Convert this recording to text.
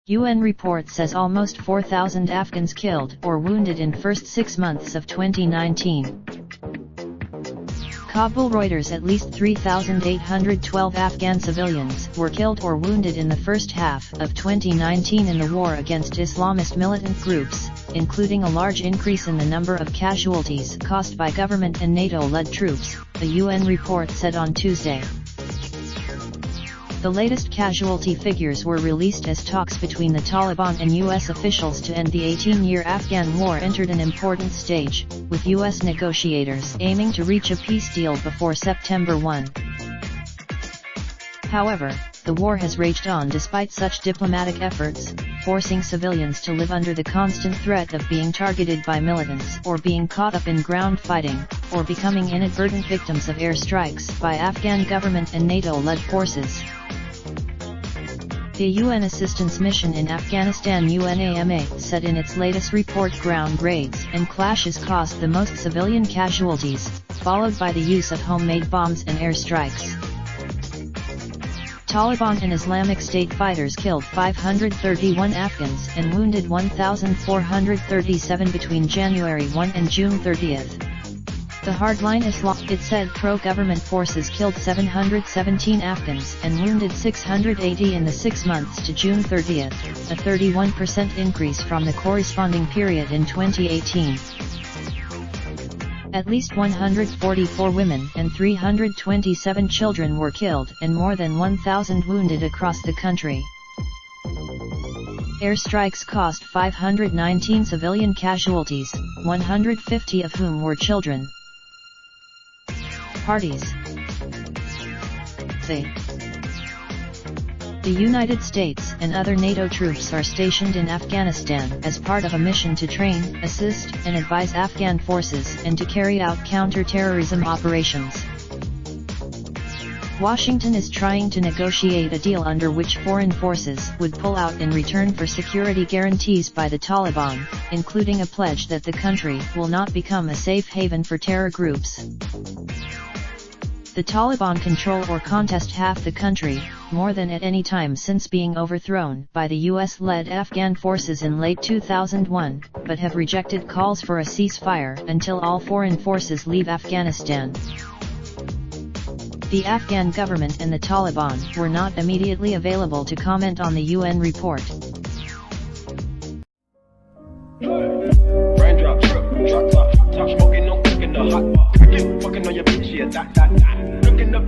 UN report says almost 4,000 Afghans killed or wounded in first 6 months of 2019. Kabul Reuters. At least 3,812 Afghan civilians were killed or wounded in the first half of 2019 in the war against Islamist militant groups, including a large increase in the number of casualties caused by government and NATO-led troops, a UN report said on Tuesday. The latest casualty figures were released as talks between the Taliban and U.S. officials to end the 18-year Afghan war entered an important stage, with U.S. negotiators aiming to reach a peace deal before September 1. However, the war has raged on despite such diplomatic efforts, forcing civilians to live under the constant threat of being targeted by militants or being caught up in ground fighting, or becoming inadvertent victims of airstrikes by Afghan government and NATO-led forces. The UN Assistance Mission in Afghanistan UNAMA said in its latest report ground raids and clashes caused the most civilian casualties, followed by the use of homemade bombs and airstrikes. Taliban and Islamic State fighters killed 531 Afghans and wounded 1,437 between January 1 and June 30. The hardline Islam, it said pro-government forces killed 717 Afghans and wounded 680 in the 6 months to June 30, a 31% increase from the corresponding period in 2018. At least 144 women and 327 children were killed and more than 1,000 wounded across the country. Airstrikes caused 519 civilian casualties, 150 of whom were children. Parties. The United States and other NATO troops are stationed in Afghanistan as part of a mission to train, assist, and advise Afghan forces and to carry out counter-terrorism operations. Washington is trying to negotiate a deal under which foreign forces would pull out in return for security guarantees by the Taliban, including a pledge that the country will not become a safe haven for terror groups. The Taliban control or contest half the country, more than at any time since being overthrown by the US-led Afghan forces in late 2001, but have rejected calls for a ceasefire until all foreign forces leave Afghanistan. The Afghan government and the Taliban were not immediately available to comment on the UN report. Raindrop, drop top, smoking, no cooking the hot bar. Fucking on your bitch, yeah, that. Looking up.